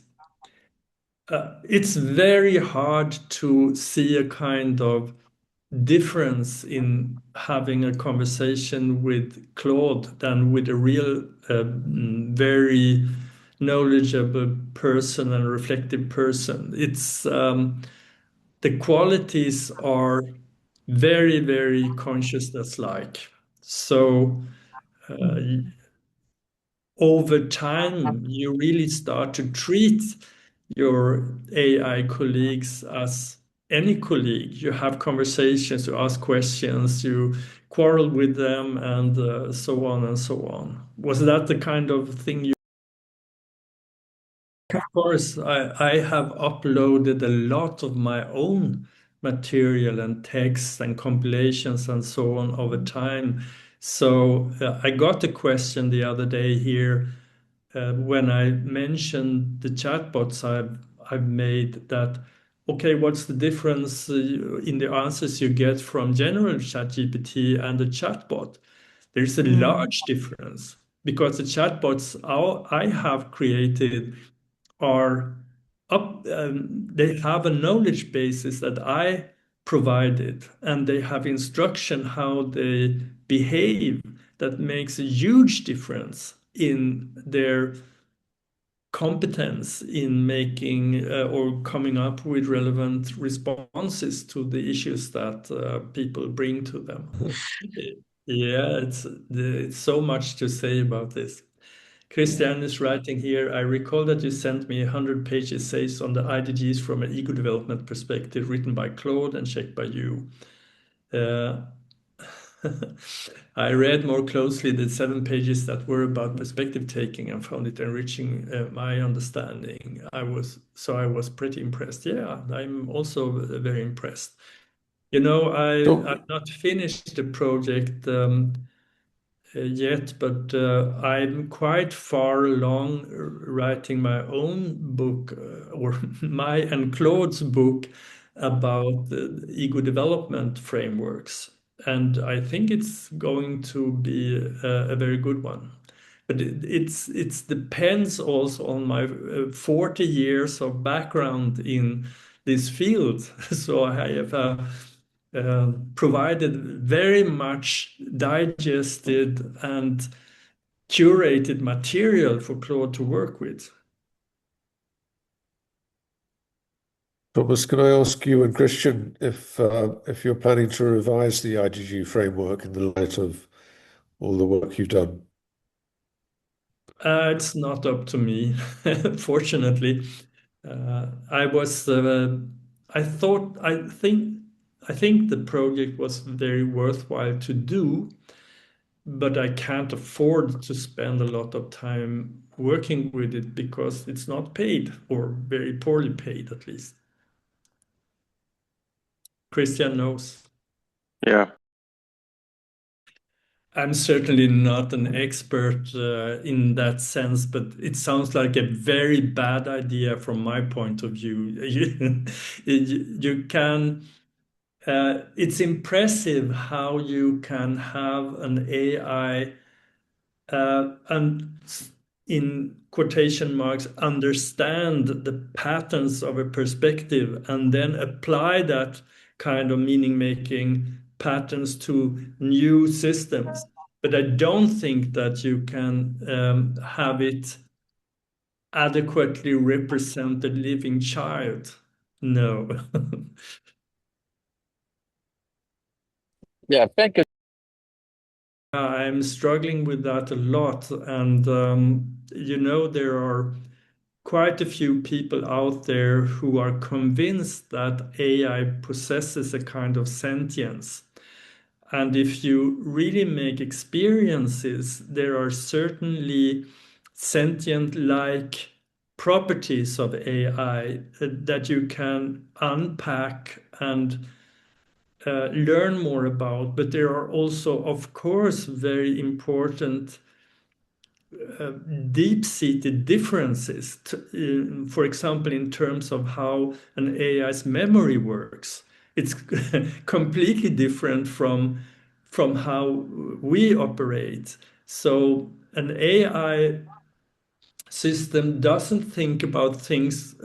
It's very hard to see a kind of difference in having a conversation with Claude than with a real, very knowledgeable person and reflective person. It's the qualities are very, very consciousness-like. So over time, you really start to treat your AI colleagues as any colleague. You have conversations, you ask questions, you quarrel with them, and so on and so on. Was that the kind of thing you? Of course, I have uploaded a lot of my own material and texts and compilations and so on over time. So I got a question the other day here when I mentioned the chatbots I've made that, okay, what's the difference in the answers you get from general ChatGPT and the chatbot? There's a large difference because the chatbots I have created are they have a knowledge basis that I provided, and they have instruction how they behave that makes a huge difference in their competence in making or coming up with relevant responses to the issues that people bring to them. Yeah, it's so much to say about this. Christian is writing here, I recall that you sent me 100 page essays on the IDGs from an ego development perspective, written by Claude and checked by you. Uh, I read more closely the 7 pages that were about perspective taking and found it enriching my understanding. I was pretty impressed. Yeah, I'm also very impressed. You know, So, I've not finished the project yet, but I'm quite far along writing my own book or my and Claude's book about the ego development frameworks. And I think it's going to be a very good one. But it's depends also on my 40 years of background in this field. So I have provided very much digested and curated material for Claude to work with. Thomas, can I ask you and Christian if you're planning to revise the IgG framework in the light of all the work you've done? It's not up to me, fortunately. I was, I thought, I think the project was very worthwhile to do, but I can't afford to spend a lot of time working with it because it's not paid or very poorly paid, at least. Christian knows. Yeah. I'm certainly not an expert in that sense, but it sounds like a very bad idea from my point of view. You can, it's impressive how you can have an AI and in quotation marks understand the patterns of a perspective and then apply that kind of meaning making patterns to new systems. But I don't think that you can have it adequately represent a living child. No. Yeah, thank you. I'm struggling with that a lot. And, you know, there are quite a few people out there who are convinced that AI possesses a kind of sentience. And if you really make experiences, there are certainly sentient like properties of AI that you can unpack and learn more about. But there are also, of course, very important deep-seated differences, for example, in terms of how an AI's memory works. It's completely different from how we operate. So an AI system doesn't think about things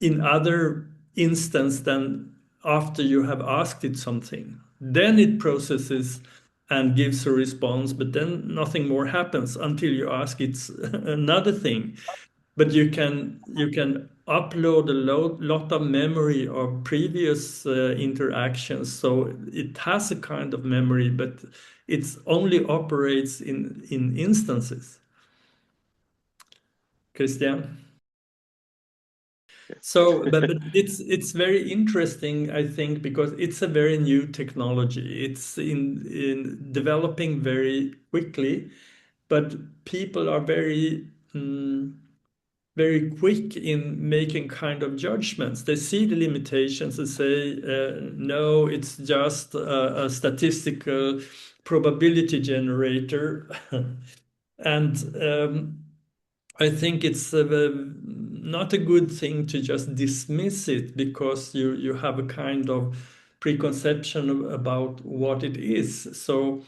in other instance than after you have asked it something. Then it processes and gives a response, but then nothing more happens until you ask it another thing. But you can upload a lot of memory of previous interactions, so it has a kind of memory, but it only operates in instances. Christian? So, but it's very interesting, I think, because it's a very new technology. It's in developing very quickly, but people are very quick in making kind of judgments. They see the limitations and say, no, it's just a statistical probability generator. And I think it's not a good thing to just dismiss it because you have a kind of preconception about what it is. So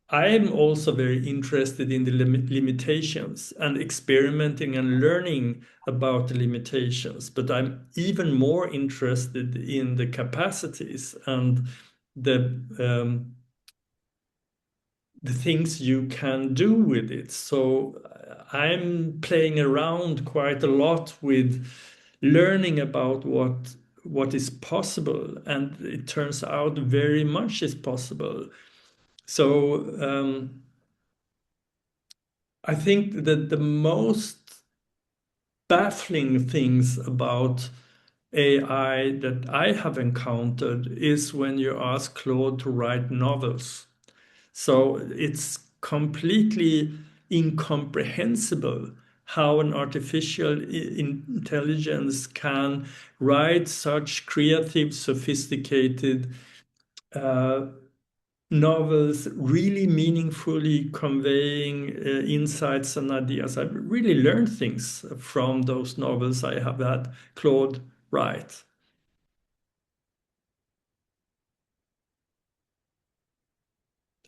I'm also very interested in the limitations and experimenting and learning about the limitations, but I'm even more interested in the capacities and the um, the things you can do with it. So I'm playing around quite a lot with learning about what is possible, and it turns out very much is possible. So I think that the most baffling things about AI that I have encountered is when you ask Claude to write novels. So it's completely incomprehensible how an artificial intelligence can write such creative, sophisticated uh, novels, really meaningfully conveying insights and ideas. I've really learned things from those novels I have had Claude write.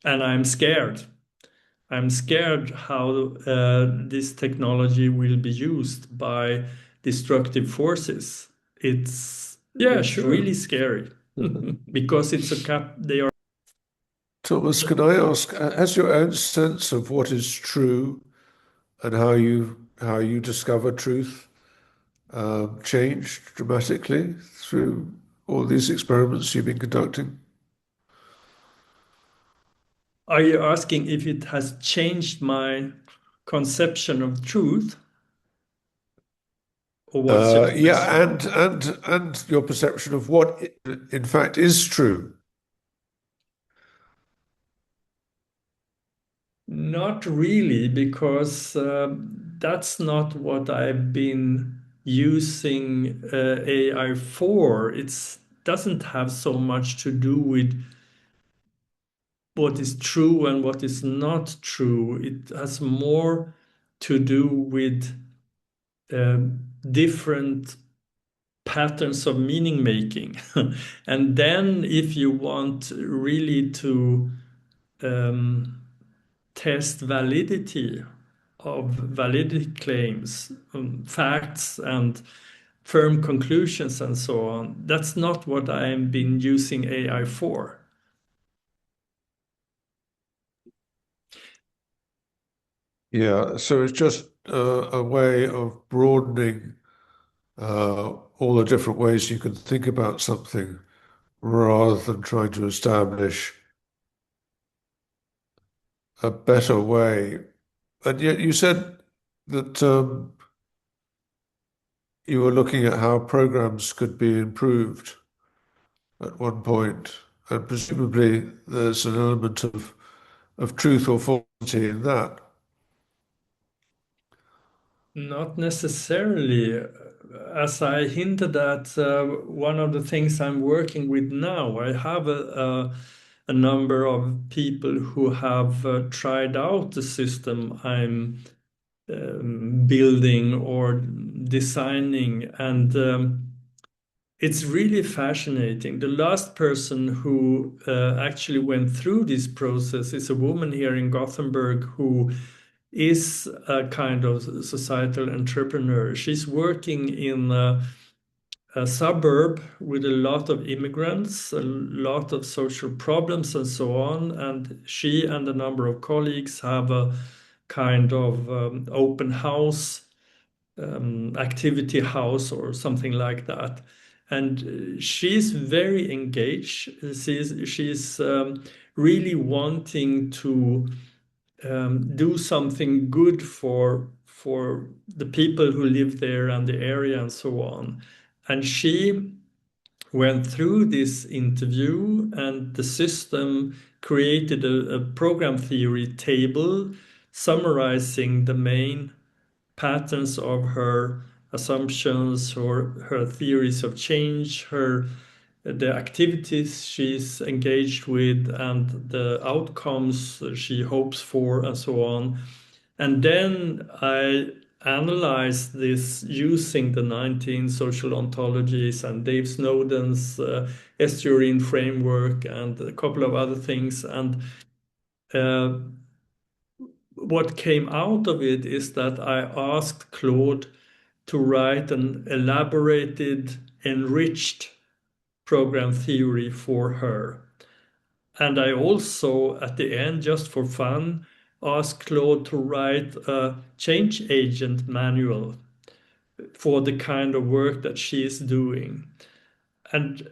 And I'm scared. I'm scared how this technology will be used by destructive forces. Yeah, It's sure. really scary because it's a they are. Thomas, can I ask, has your own sense of what is true and how you discover truth changed dramatically through all these experiments you've been conducting? Are you asking if it has changed my conception of truth, or what's your Yeah, question? and your perception of what in fact is true. Not really, because that's not what I've been using AI for. It doesn't have so much to do with what is true and what is not true. It has more to do with different patterns of meaning making. And then, if you want really to um, test validity of validity claims, facts, and firm conclusions, and so on, that's not what I've been using AI for. Yeah, so it's just a way of broadening all the different ways you can think about something rather than trying to establish a better way. And yet you said that you were looking at how programs could be improved at one point, and presumably there's an element of truth or falsity in that. Not necessarily. As I hinted at, one of the things I'm working with now, I have a number of people who have tried out the system I'm building or designing, and it's really fascinating. The last person who actually went through this process is a woman here in Gothenburg who is a kind of societal entrepreneur. She's working in a suburb with a lot of immigrants, a lot of social problems, and so on. And she and a number of colleagues have a kind of open house, activity house, or something like that. And she's very engaged. She's really wanting to do something good for the people who live there and the area and so on. And she went through this interview, and the system created a program theory table summarizing the main patterns of her assumptions or her theories of change, her the activities she's engaged with and the outcomes she hopes for, and so on. And then I analyzed this using the 19 social ontologies and Dave Snowden's estuarine framework and a couple of other things. And uh, what came out of it is that I asked Claude to write an elaborated, enriched program theory for her. And I also, at the end, just for fun, asked Claude to write a change agent manual for the kind of work that she is doing. And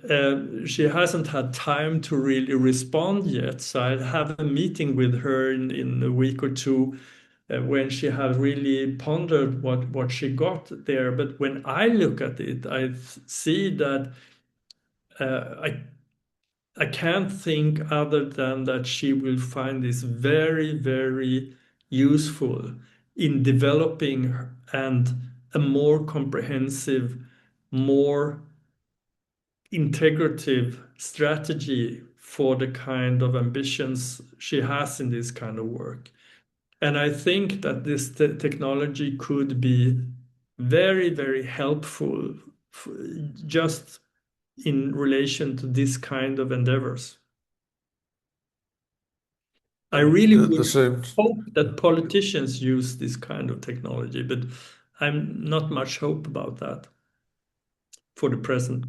she hasn't had time to really respond yet. So I have a meeting with her in a week or two when she had really pondered what she got there. But when I look at it, I see that I can't think other than that she will find this very, very useful in developing and a more comprehensive, more integrative strategy for the kind of ambitions she has in this kind of work. And I think that this technology could be very, very helpful just in relation to this kind of endeavors. I really The would same. hope that politicians use this kind of technology, but I'm not much hope about that for the present.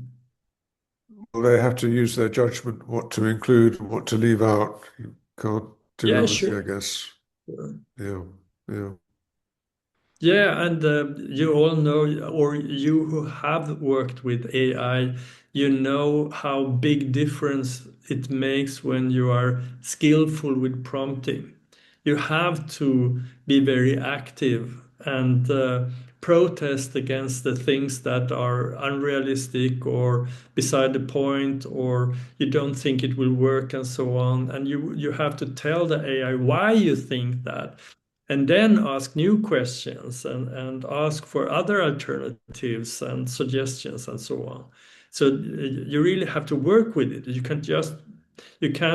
Well, they have to use their judgment what to include and what to leave out. You can't do Yeah, everything, I sure. guess. Yeah, yeah. Yeah, and you all know, or you who have worked with AI, you know how big difference it makes when you are skillful with prompting. You have to be very active and protest against the things that are unrealistic or beside the point, or you don't think it will work and so on. And you have to tell the AI why you think that, and then ask new questions and ask for other alternatives and suggestions and so on. So you really have to work with it. You can't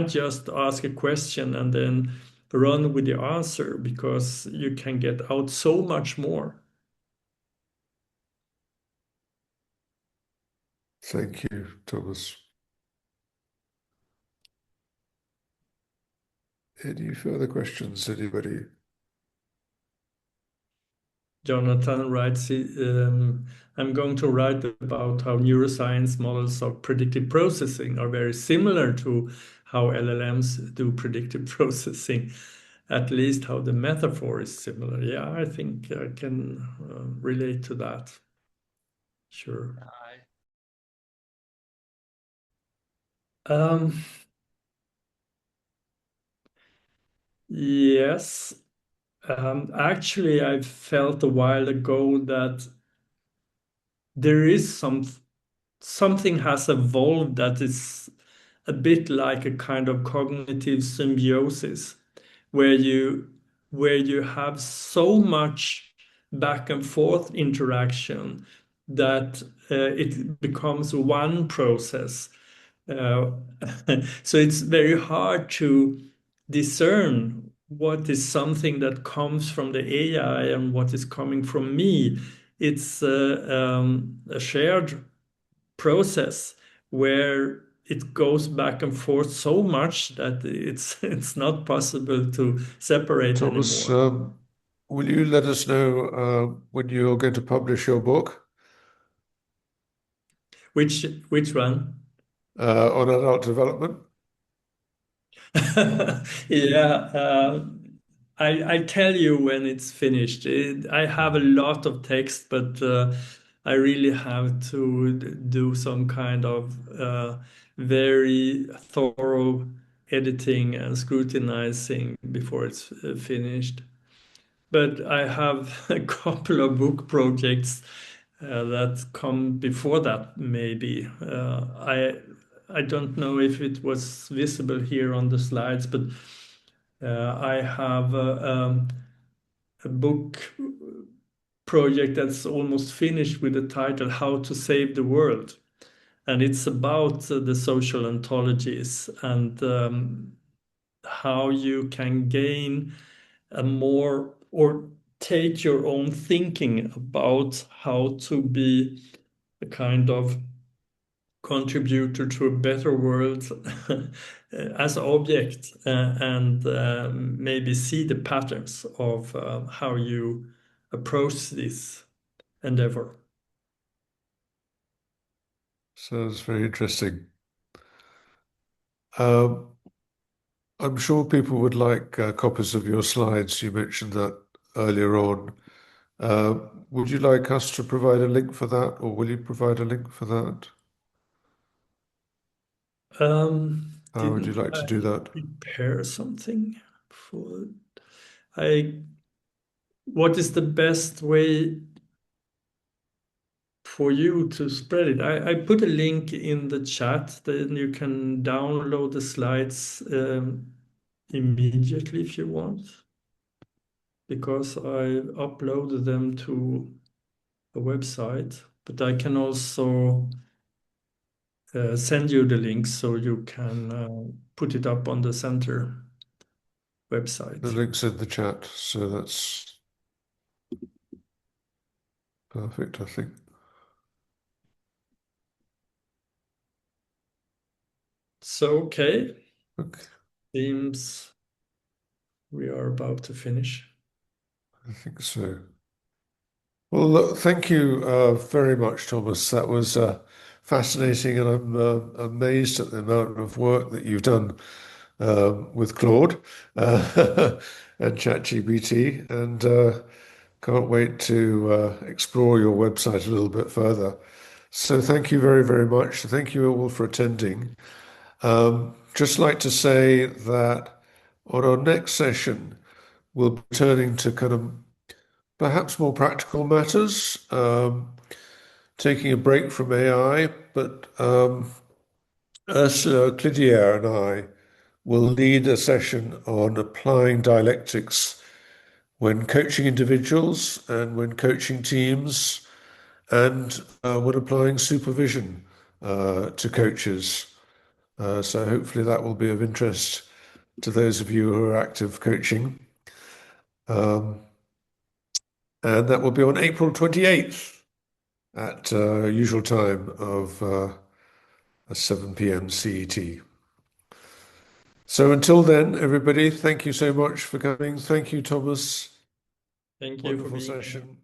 just ask a question and then run with the answer, because you can get out so much more. Thank you, Thomas. Any further questions, anybody? Jonathan writes, I'm going to write about how neuroscience models of predictive processing are very similar to how LLMs do predictive processing, at least how the metaphor is similar. Yeah, I think I can relate to that. Sure. Um, yes. Actually, I felt a while ago that there is something has evolved that is a bit like a kind of cognitive symbiosis, where you have so much back and forth interaction that it becomes one process. Uh, so it's very hard to discern what is something that comes from the AI and what is coming from me. It's a shared process where it goes back and forth so much that it's it's not possible to separate Thomas, anymore. will you let us know when you're going to publish your book Which one? on adult development? Yeah, I tell you when it's finished. I have a lot of text, but I really have to do some kind of very thorough editing and scrutinizing before it's finished. But I have a couple of book projects that come before that, maybe. I don't know if it was visible here on the slides, but I have a book project that's almost finished with the title How to Save the World. And it's about the social ontologies and how you can gain a more, or take your own thinking about how to be a kind of contributor to a better world as object, and maybe see the patterns of how you approach this endeavor. Sounds very interesting. Um, I'm sure people would like copies of your slides. You mentioned that earlier on. Uh, would you like us to provide a link for that, or will you provide a link for that? How would you Didn't like I to do that? prepare something for I? what is the best way for you to spread it? I put a link in the chat, then you can download the slides immediately if you want, because I uploaded them to a website, but I can also send you the link so you can put it up on the center The website. link's in the chat, so that's perfect, I think. So, okay, Okay, seems we are about to finish. I think so. Well, look, thank you very much, Thomas. That was fascinating, and I'm amazed at the amount of work that you've done with Claude and ChatGPT, and can't wait to explore your website a little bit further. So, thank you very, very much. Thank you all for attending. Just like to say that on our next session, we'll be turning to kind of perhaps more practical matters, taking a break from AI, but Ursula Clydier and I will lead a session on applying dialectics when coaching individuals and when coaching teams and when applying supervision to coaches. So hopefully that will be of interest to those of you who are active coaching. And that will be on April 28th at usual time of 7 p.m. CET. So until then, everybody, thank you so much for coming. Thank you, Thomas. Thank you for Wonderful being here. session.